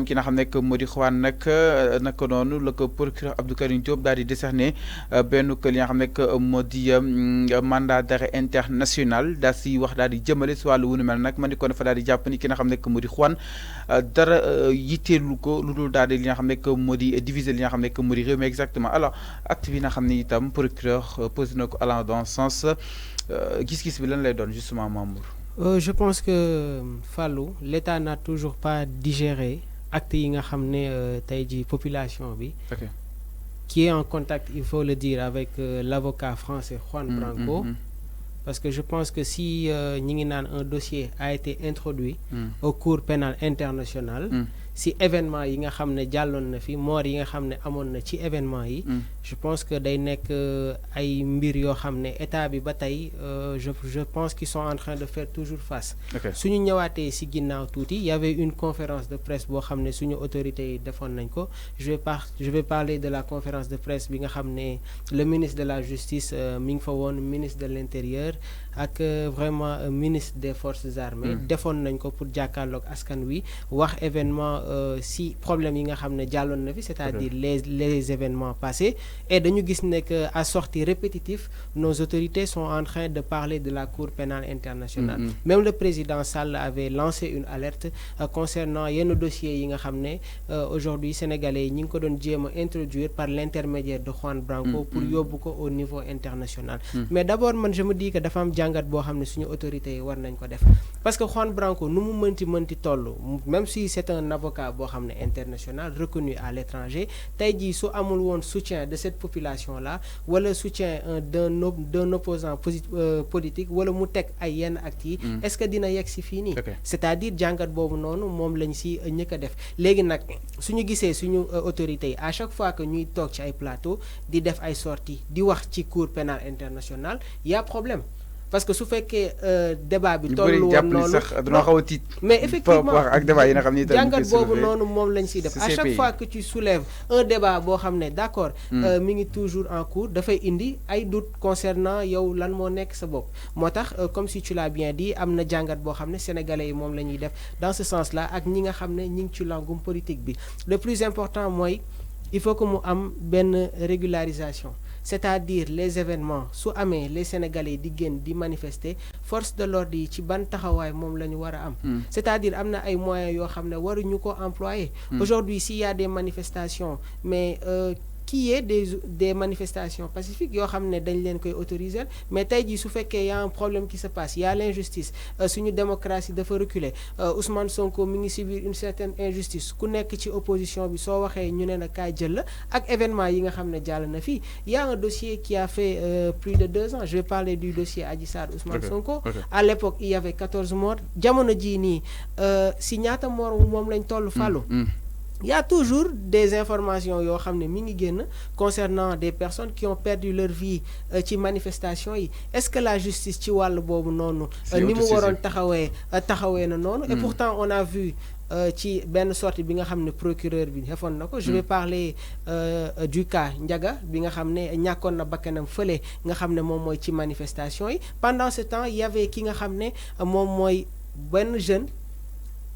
itam ki nga xam ne moo di Juan nag naka noonu la ko procureur Abdou Karim Diop daal di décerné benn li nga xam ne moo di mandat d'arrêt international daal si wax daal di jëmale si wàllu wu nu mel nag man di ko dafa daal di jàpp ni ki nga xam ne moo di Juan dara yitteelu ko lu dul daal di li nga xam ne moo di diviser li nga xam ne moo di réew mi exactement alors acte bi nga xam ne itam procureur posé na ko allant dans ce sens gis-gis bi lan lay doon justement Mamour. Je pense que Fallou l'État n'a toujours pas digéré acte yi nga xam ne tey jii population bi. Qui est en contact, il faut le dire, avec l'avocat français Juan Branco. Parce que je pense que si un dossier a été introduit au Cour pénal international, si événement yi nga xam ne jàlloon na fi moor yi nga xam ne amoon na ci événement yi je pense que day nekk ay mbir yoo xam ne état bi ba tey je pense qu'ils sont en train de faire toujours face suñu ñëwaatee si ginnaaw tuuti y avait une conférence de presse boo xam ne suñu autorités yi defoon nañ ko je vais parler de la conférence de presse bi nga xam ne le ministre de la justice mi ngi fa woon ministre de l'intérieur ak vraiment ministre des forces armées defoon nañ ko pour jàkkaarloog askan wi wax événement si problème yi nga xam ne jàlloon na fi c'est-à-dire les événements passés et dañu gis ne que à sortie répétitive nos autorités sont en train de parler de la Cour pénale internationale même le président Sall avait lancé une alerte concernant yenn dossiers yi nga xam ne aujourd'hui sénégalais yi ñi ngi ko doon jéem a introduire par l'intermédiaire de Juan Branco pour yóbbu ko au niveau international mais d'abord man je me dis que dafa am jàngat boo xam ne suñu autorités yi war nañ ko def parce que Juan Branco nu mu mënti toll même si c'est un avocat boo xam ne international reconnu à l'étranger tey jii su amul woon soutien de cette population là wala soutien d'un opposant politique wala mu teg ay yenn actes yi est-ce que dina yegg si fii nii c'est-à-dire jàngat boobu noonu moom lañ si ñëkk a def léegi nag suñu gisee suñu autorités yi à chaque fois que ñuy toog ci ay plateau di def ay sorties di wax ci Cour pénale internationale y a problème parce que su fekkee débat bi tollu woon noonu mais effectivement jàngat boobu noonu moom lañ siy def à chaque fois que tu soulèves un débat boo xam ne d'accord mi ngi toujours en cours dafay indi ay doute concernant yow lan moo nekk sa bopp moo tax comme si tu l'as bien dit am na jàngat boo xam ne sénégalais yi moom la ñuy def dans ce sens là ak ñi nga xam ne ñi ngi ci langum politique bi le plus important mooy il faut que mu am benn régularisation c'est-à-dire les événements su amee les sénégalais di génn di manifester force de l'ordre yi ci ban taxawaay moom la ñu war a am c'est-à-dire am na ay moyens yoo xam ne waruñu ko employer aujourd'hui s'il y a des manifestations mais qui est des manifestations pacifiques yoo xam ne dañ leen koy autoriser mais tey jii su fekkee y a un problème qui se passe y a l'injustice suñu démocratie dafa reculer Ousmane Sonko mi ngi subir une certaine injustice ku nekk ci opposition bi soo waxee ñu ne na kaay jël la ak événement yi nga xam ne jàll na fii y a un dossier qui a fait plus de 2 ans je vais parler du dossier Adji Sarr Ousmane Sonko à l'époque il y avait 14 morts jamono jii nii si ñaata mort moom lañ toll fàllu il y a toujours des informations yoo xam ne mi ngi génn concernant des personnes qui ont perdu leur vie ci manifestation yi est-ce que la justice ci wàll boobu noonu ni mu waroon taxawee na noonu et pourtant on a vu ci benn sortie bi nga xam ne procureur bi defoon na ko je vais parler du cas Ndiaga bi nga xam ne ñàkkoon na bakkanam fële nga xam ne moom mooy ci manifestation yi pendant ce temps il y avait ki nga xam ne moom mooy benn jeune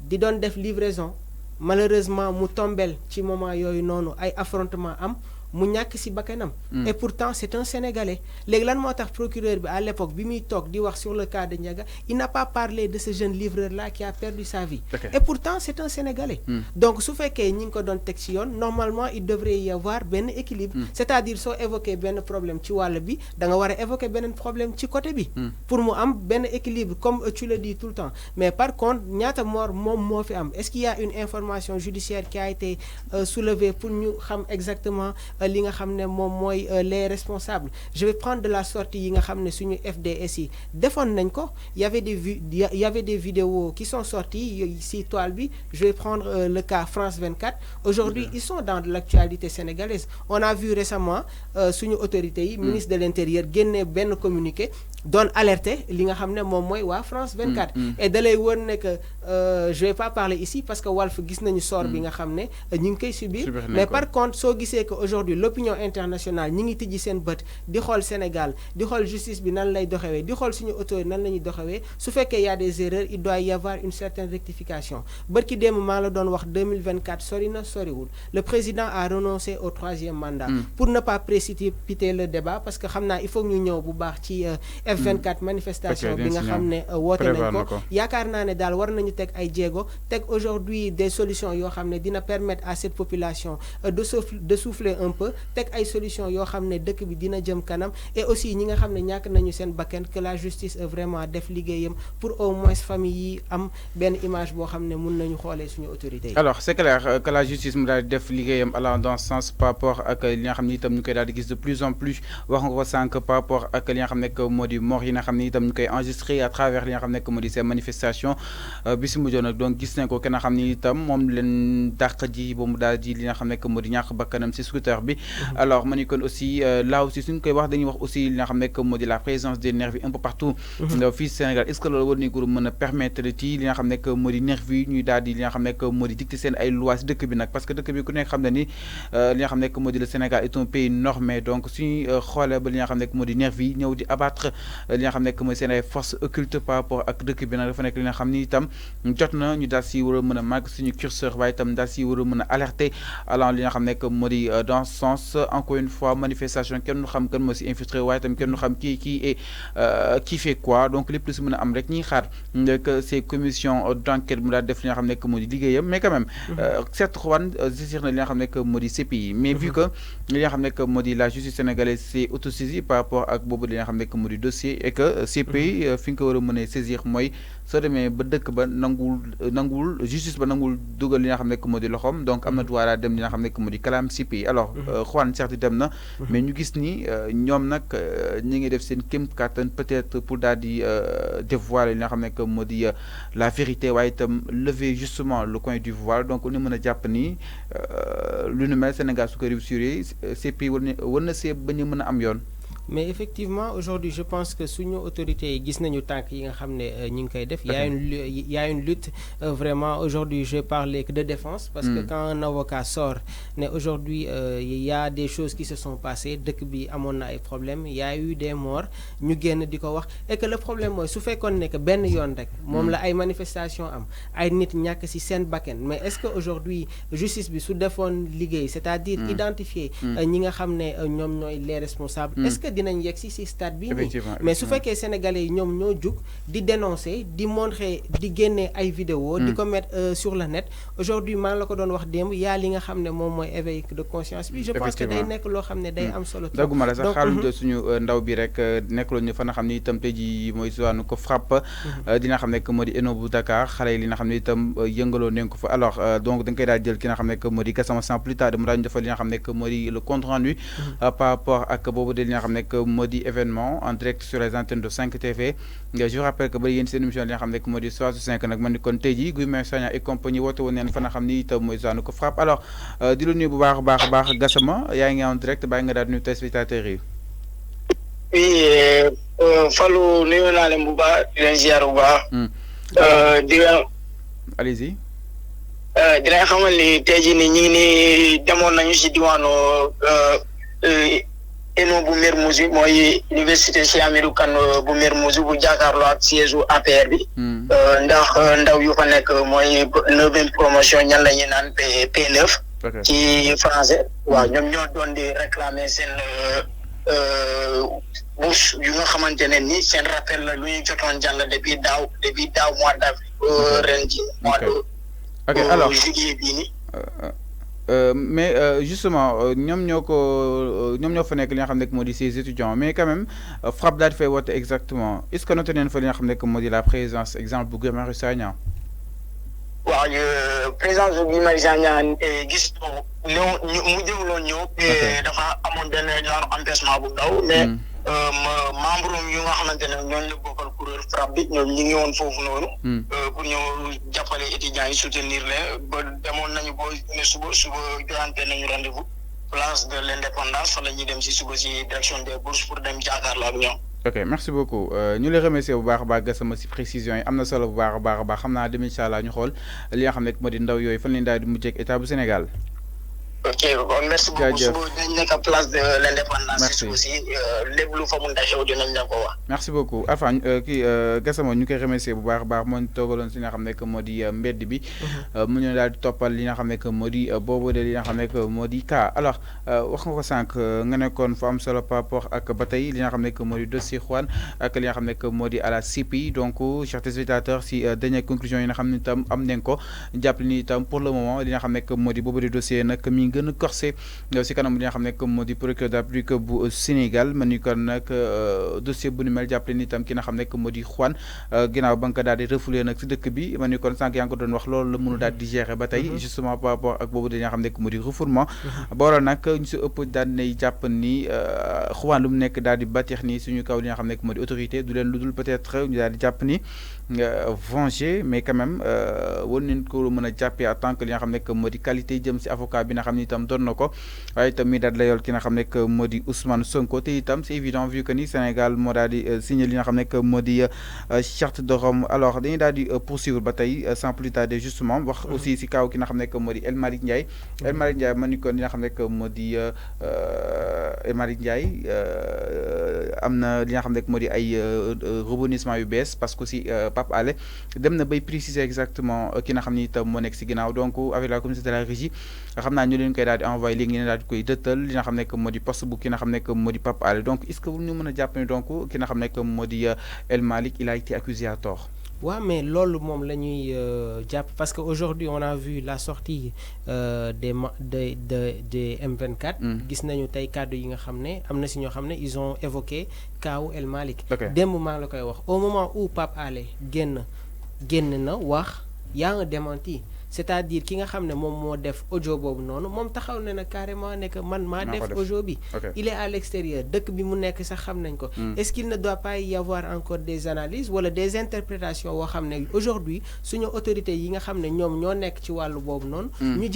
di doon def livraison malheureusement mu tombel ci moment yooyu noonu ay affrontement am mu ñàkk ci bakkanam et pourtant c'est un Sénégalais léegi lan moo tax procureur bi à l'époque bi muy toog di wax sur le cas de Ndiaga il n'a pas parlé de ce jeune livreur là qui a perdu sa vie et pourtant c'est un Sénégalais donc su fekkee ñi ngi ko doon teg ci yoon normalement il devrait y avoir benn équilibre c'est-à-dire soo évoquer benn problème ci wàll bi da nga war a évoquer beneen problème ci côté bi pour mu am benn équilibre comme tu le dis tout le temps mais par contre ñaata mort moom moo fi am est-ce qu'il y a une information judiciaire qui a été soulevée pour ñu xam exactement li nga xam ne moom mooy les responsables je vais prendre de la sortie yi nga xam ne suñu FDS yi defoon nañ ko y avait des vidéos qui sont sorties ci toile bi je vais prendre le cas France 24 aujourd'hui ils sont dans l'actualité sénégalaise on a vu récemment suñu autorités yi ministre de l'intérieur génne benn communiqué doon alerter li nga xam ne moom mooy waa France 24 et da lay wër ne que je vais pas parler ici parce que Walf gis nañu sort bi nga xam ne ñu ngi koy subir mais par contre soo gisee que aujourd'hui l'opinion internationale ñi ngi tijji seen bët di xool Sénégal di xool justice bi nan lay doxewee di xool suñu autorité nan la ñuy doxewee su fekkee y a des erreurs il doit y avoir une certaine rectification bërki démb maa la doon wax 2024 sori na soriwul le président a renoncé au 3e mandat pour ne pas précipiter le débat parce que xam naa il faut ñu ñëw bu baax ci F24 manifestation bi nga xam ne woote nañ ko yaakaar naa ne daal war nañu teg ay jéego teg aujourd'hui des solutions yoo xam ne dina permettre à cette population de souffler un peu teg ay solutions yoo xam ne dëkk bi dina jëm kanam et aussi ñi nga xam ne ñàkk nañu seen bakkan que la justice vraiment def liggéeyam pour au moins famille yi am benn image boo xam ne mun nañu xoolee suñu autorités yi. Alors c'est clair que la justice mu daal di def liggéeyam allant dans ce sens par rapport ak li nga xam ne itam ñu koy daal di gis de plus en plus wax nga ko sànq par rapport ak li nga xam ne que moo di mort yi nga xam ne itam ñu koy enregistré à travers li nga xam ne que moo di ces manifestations bi si mujjoon nag donc gis nañ ko kenn xam ne itam moom leen dàq ji ba mu daal di li nga xam ne que moo di ñàkk bakkanam si scooter bi. Alors ma ni kon aussi là aussi suñ koy wax dañuy wax aussi li nga xam ne que moo di la présence des nervis un peu partout fii Sénégal est-ce que loolu war nañ ko mën a permettre ci li nga xam ne que moo di nervis ñuy daal di li nga xam ne que moo di dicter seen ay lois si dëkk bi nag parce que dëkk bi ku nekk xam ne ni li nga xam ne que moo di le Sénégal est un pays normé donc suñuy xoolee ba li nga xam ne que moo di nervis ñëw di abattre li nga xam ne que mooy seen ay forces occultes par rapport ak dëkk bi nag dafa nekk li nga xam ni itam jot na ñu daal si war a mën a màgg suñu curseur waaye itam daal si war a mën a alerter allant li nga xam ne que moo di dans ce sens encore une fois manifestation kenn du xam kan moo si infiltré waaye itam kenn du xam kii et qui fait quoi donc lépp lu si mën a am rek ñiy xaar que ces commissions d'enquête mu daal def li nga xam ne que moo di liggéeyam mais quand même certes Juan saisir na li nga xam ne que moo di CPI mais vu que li nga xam ne que moo di la justice sénégalaise s'est autosaisie par rapport ak boobu li nga xam ne que moo di dossier et que CPI fi nga ko war a mën a saisir mooy soo demee ba dëkk ba nanguwul justice ba nanguwul dugal li nga xam ne que moo di loxoom donc am na droit dem li nga xam ne que moo di kalaam CPI alors Juan certes dem na mais ñu gis ni ñoom nag ñi ngi def seen kéem kattan peut-être pour daal di dévoiler li nga xam ne que moo di la vérité waaye itam lever justement le coin du voile donc ni mën a jàpp ni lu nu mel Sénégal su ko réussir CPI war na see ba ñu mën a am yoon. mais effectivement aujourd'hui je pense que suñu autorités yi gis nañu tànk yi nga xam ne ñu ngi koy def y a une lutte vraiment aujourd'hui je parle que de défense parce que quand un avocat sort ne aujourd'hui y a des choses qui se sont passées dëkk bi amoon na ay problèmes y a eu des morts ñu génn di ko wax et que le problème mooy su fekkoon ne que benn yoon rek moom la ay manifestations am ay nit ñàkk ci seen bakken mais est-ce que aujourd'hui justice bi su defoon liggéey c'est-à-dire identifier ñi nga xam ne ñoom ñooy les responsables est-ce que dinañ yegg si stade bi nii mais su fekkee sénégalais yi ñoom ñoo jug di dénoncer di montrer di génne ay vidéos di ko mettre sur le net aujourd'hui maa ngi la ko doon wax démb yaa li nga xam ne moom mooy éveil de conscience bi je pense que day nekk loo xam ne day am solo dagguma la sax xaaluñ suñu ndaw bi rek nekk loolu ñu fa nga xam ne itam tey ji mooy suwaanu ko frappe dina xam ne que moo di ENO bu Dakar xale yi li nga xam ne itam yëngaloo nañ ko fa alors donc da nga koy daal jël ki nga xam ne que moo di Gassama sans plus tard dama daañu defal li nga xam ne que moo di le compte rendu par rapport ak boobu de li nga xam ne que moo di événement en direct sur les antennes de 5 TV je rappelle que ba yéen seen émission li nga xam ne que moo di soir su 5 nag man ni kon tey jii Guy Marius Sagna et compagnie woote woon neen fa nga xam ni itam mooy zaanu ko frappe alors di la nuyu bu baax a baax Gassama yaa ngi en direct bàyyi nga daal di nuyu téléspectateurs yi. oui Fallou nuyu naa leen bu baax di leen ziar bu baax. di leen. allez-y. di leen xamal ni tey jii nii ñu ngi nii demoon nañu si diwaanu ENO bu Mermoz bi mooy université Cheikh Hamidou Kane bu Mermoz bu jàkkaarloo ak siège u APR bi. ndax ndaw yu fa nekk mooy 9e promotion ñan la ñuy naan P9. ci français. waaw ñoom ñoo doon di réclamer seen bourse yu nga xamante ne ni seen rappel la lu ñu jotoon jàll depuis daaw mois d'avril ren ji mois de juillet bii nii. mais justement ñoom ñoo fa nekk li nga xam ne moo di ces étudiants mais quand même frappe daal di fay woote exactement est-ce que noté neen fa li nga xam ne moo di la présence exemple bu Guy Marius Sagna. waaw présence bu Guy Marius Sagna gis mu jëmloon ñëw. dafa amoon benn genre empêchement bu ndaw mais membre yu nga xamante ne ñooñu la bokkal kuréel frappe bi ñoom ñi ngi woon foofu noonu. pour ñëw jàppale étudiants yi soutenir leen ba demoon nañu boo ne suba joxante nañu rendez-vous place de l'indépendance fa la ñuy dem si suba si direction des bourses pour dem jàkkaarloo ak ñoom. ok merci beaucoup ñu lay remercier bu baax a baax Gassama si précision yi am na solo bu baax a baax xam naa dem incha allah ñu xool li nga xam ne moo di ndaw yooyu fan lañ daal di mujjee ak état bu Sénégal. ok bon merci beaucoup suba dañ nekk à place de l'indépendance. merci aussi lépp lu fa mun a xew dinañ la ko wax. merci beaucoup Alpha kii Gassama ñu koy remercier bu baax a baax moo ñu toogaloon si nga xam ne que moo di mbedd bi. mu ñu daal di toppal li nga xam ne que moo di boobu de li nga xam ne que moo di cas alors wax nga ko sànq nga nekkoon fa am solo par rapport ak ba tey li nga xam ne que moo di dossier Juan ak li nga xam ne que moo di à la CPI donc chers téléspectateurs si dernière conclusion yi nga xam ne itam am nañ ko jàpp ni itam pour le moment li nga xam ne que moo di boobu de dossier nag mi gën a corsé si kanam li nga xam ne que moo di procureur de la République bu Sénégal ma ni kon nag dossier bu ni mel jàppale ni itam ki nga xam ne que moo di Juan ginnaaw ba nga ko daal di refoulé nag si dëkk bi ma ni kon sànq yaa ngi ko doon wax loolu la mënu daal di gérer ba tey justement par rapport ak boobu li nga xam ne que moo di refoulement booroon nag ñu si ëpp daal dinay jàpp ni Juan lu mu nekk daal di bâtir ni suñu kaw li nga xam ne que moo di autorité du leen lu dul peut-être ñu daal di jàpp ni venger mais quand même war nañ ko mën a jàppee en tant que li nga xam ne que moo di qualité jëm si avocat bi nga xam ne itam doon na ko waaye itam mi daal di layool ki nga xam ne que moo di Ousmane Sonko te itam c'est évident vu que ni Sénégal moo daal di signé li nga xam ne que moo di charte de Rome alors dañuy daal di poursuivre ba tey sans plus tarder justement wax aussi si kaw ki nga xam ne que moo di El Malick Ndiaye El Malick Ndiaye ma ni ko li nga xam ne que moo di El Malick Ndiaye am na li nga xam ne que moo di ay rebondissement yu bees parce que aussi Pape Alé dem na bay préciser exactement ki nga xam ni itam moo nekk si ginnaaw donc avec la communauté de la régie xam naa ñu leen koy daal di envoyé léegi ngeen daal di koy dëttal li nga xam ne que moo di poste bu ki nga xam ne que moo di Pape Alé donc est-ce que ñu mën a jàpp ne donc ki nga xam ne que moo di El Malick il a été accusé à tort. Ouais, mais loolu moom la ñuy jàpp parce que aujourd'hui on a vu la sortie des M24. gis nañu tey kàddu yi nga xam ne am na si ñoo xam ne ils ont évoqué kaawu El Malick. démb maa la koy wax au moment où Pape Alé génn na wax y a un démenti. c'est-à-dire ki nga xam ne moom moo def audio boobu noonu moom taxaw na carrément ne que man maa def audio bi il est à l'extérieur dëkk bi mu nekk sax xam nañ ko est-ce qu'il ne doit pas y avoir encore des analyses wala des interprétations woo xam ne aujourd'hui suñu autorités yi nga xam ne ñoom ñoo nekk ci wàllu boobu noonu ñu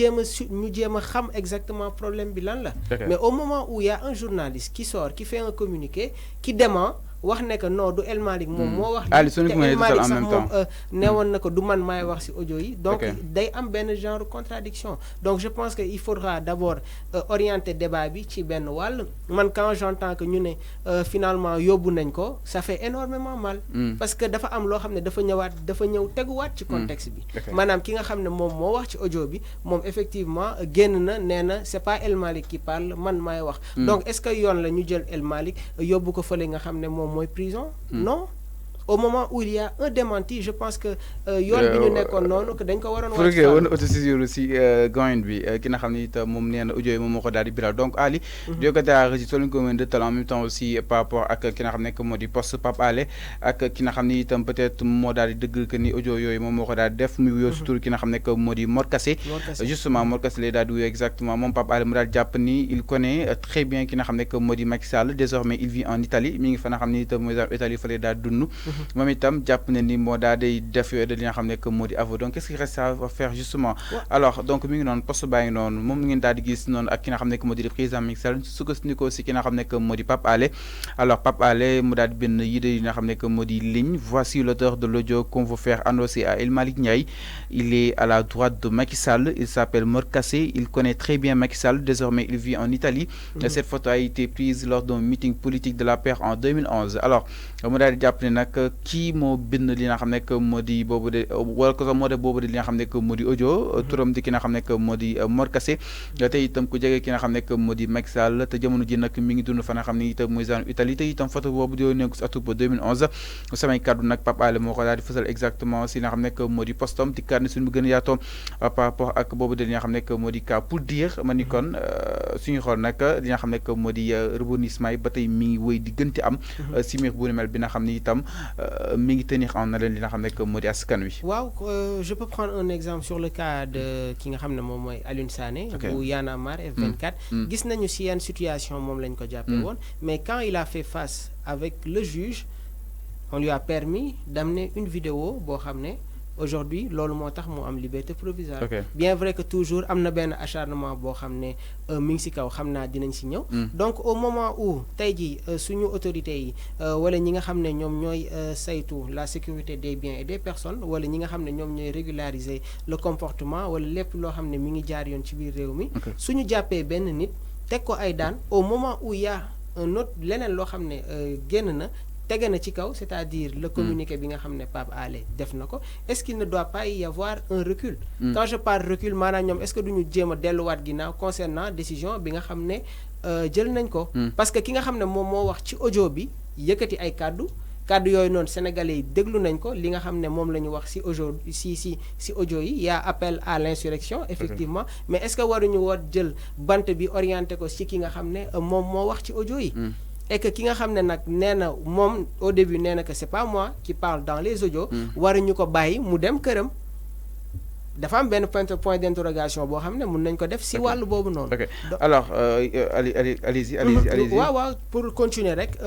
jéem a xam exactement problème bi lan la mais au moment où il y a un journaliste qui sort qui fait un communiqué qui dément wax ne que non du El Malick moom moo wax te El Malick sax moom neewoon na ko du man maay wax ci audio yi donc day am benn genre contradiction donc je pense que il faudra d'abord orienter débat bi ci benn wàll man quand j'entends que ñu ne finalement yóbbu nañ ko ça fait énormément mal parce que dafa am loo xam ne dafa ñëw teguwaat ci contexte bi maanaam ki nga xam ne moom moo wax ci audio bi moom effectivement génn na nee na c'est pas El Malick qui parle man maay wax donc est-ce que yoon la ñu jël El Malick yóbbu ko fële nga xam ne moom mooy prison non au moment où il y a un démenti je pense que yoon bi ñu nekkoon noonu que dañ ko waroon pour que woon autosaisir aussi goin bi ki nga xam ne it moom nee na audio yi moom moo ko daal di biral donc Ali di ko daa regi soo leen ko mën de talent en même temps aussi par rapport ak ki nga xam ne que moo di poste Pape Alé ak ki nga xam ne itam peut-être moo daal di dëgg que ni audio yooyu moom moo ko daal di def muy wuyoo si tur ki nga xam ne que moo di Mor Kassé justement Mor Kassé lay daal di wuyoo exactement moom Pape Alé mu daal jàpp ni il connaît très bien ki nga xam ne que moo di Macky Sall désormais il vit en Italie mi ngi fa nga xam ne itam mooy Italie fa lay daal di dund moom itam jàpp ne ni moo daal day def yooyu li nga xam ne que moo di aveu donc qu'est-ce qu'il reste à faire justement alors donc mi ngi noonu poste baa ngi noonu moom ngeen daal di gis noonu ak ki nga xam ne que moo di le président Macky Sall sukkandikoo si ki nga xam ne que moo di Pape Alé alors Pape Alé mu daal di bind yi de nga xam ne que moo di ligne voici l'auteur de l'audio qu'on veut faire annoncer à El Malick Ndiaye il est à la droite de Macky Sall il s'appelle Mor Kassé il connaît très bien Macky Sall désormais il vit en Italie cette photo a été prise lors d'un meeting politique de la paix en 2011 alors mu daal di jàpp ne nag kii moo bind li nga xam ne que moo di boobu de wala ko sax moo def boobu de li nga xam ne que moo di audio turam di ki nga xam ne que moo di Mor Kassé te itam ku jege ki nga xam ne que moo di Macky Sall te jamono ji nag mi ngi dund fa nga xam ne itam mooy zone Italie te itam photo boobu di nekk si atub 2011 samay kàddu nag Pape Alé moo ko daal di fësal exactement si li nga xam ne que moo di postom di kàddu suñu gën a yaatoo par rapport ak boobu de li nga xam ne que moo di cas pour dire ma ni kon suñu xool nag li nga xam ne que moo di rebondissement yi ba tey mi ngi wéy di gën di am si miir bu ni mel bi nga xam ne itam mi ngi tenir en haleine li nga xam ne que moo di askan wi. waaw je peux prendre un exemple sur le cas de ki nga xam ne moom mooy Alioune Sané bu Y'en a marre F24 gis nañu si yenn situation moom lañ ko jàppee woon mais quand il a fait face avec le juge on lui a permis d'amener une vidéo boo xam ne aujourd'hui loolu moo tax mu am liberté provisoire. Okay. Bien vrai que toujours am na benn acharnement boo xam ne mi ngi ci kaw xam naa dinañ ci ñëw. Donc au moment où tey jii suñu autorités yi wala ñi nga xam ne ñoom ñooy saytu la sécurité des biens et des personnes wala ñi nga xam ne ñoom ñooy régulariser le comportement wala lépp loo xam ne mi ngi jaar yoon ci biir réew mi. suñu jàppee benn nit teg ko ay daan au moment où y a un autre leneen loo xam ne génn na tege na ci kaw c'est-à-dire le communiqué bi nga xam ne Pape Alé def na ko est-ce qu'il ne doit pas y avoir un recul. Quand je parle recul maanaam ñoom est-ce que duñu jéem a delluwaat ginnaaw concernant décision bi nga xam ne jël nañ ko. Parce que ki nga xam ne moom moo wax ci audio bi yëkkati ay kàddu yooyu noonu sénégalais yi déglu nañ ko li nga xam ne moom la ñu wax ci audio si audio yi y a appel à l'insurrection effectivement. Mais est-ce que waruñu woot jël bant bi orienté ko ci ki nga xam ne moom moo wax ci audio yi. Et que ki nga xam ne nag nee na moom au début nee na que c'est pas moi qui parle dans les audios. waruñu ko bàyyi mu dem këram. dafa am benn point d'interrogation boo xam ne mun nañ ko def ci wàllu boobu noonu. Ok alors allez-y. waaw pour continuer rek.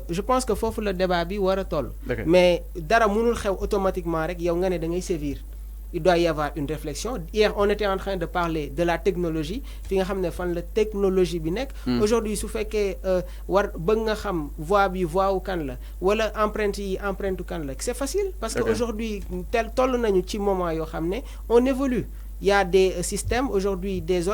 je pense que foofu la débat bi war a toll. mais dara mënul xew automatiquement rek yow nga ne da ngay sévir. Il doit y avoir une réflexion. Hier, on était en train de parler de la technologie. Fi nga xam ne fan la technologie bi nekk. Aujourd'hui su fekkee war bëgg nga xam voix bi voix wu kan la wala empreinte yi empreinte kan la c'est facile. Parce que aujourd'hui toll nañu ci moment yoo xam ne on évolue. Il y a des systèmes aujourd'hui des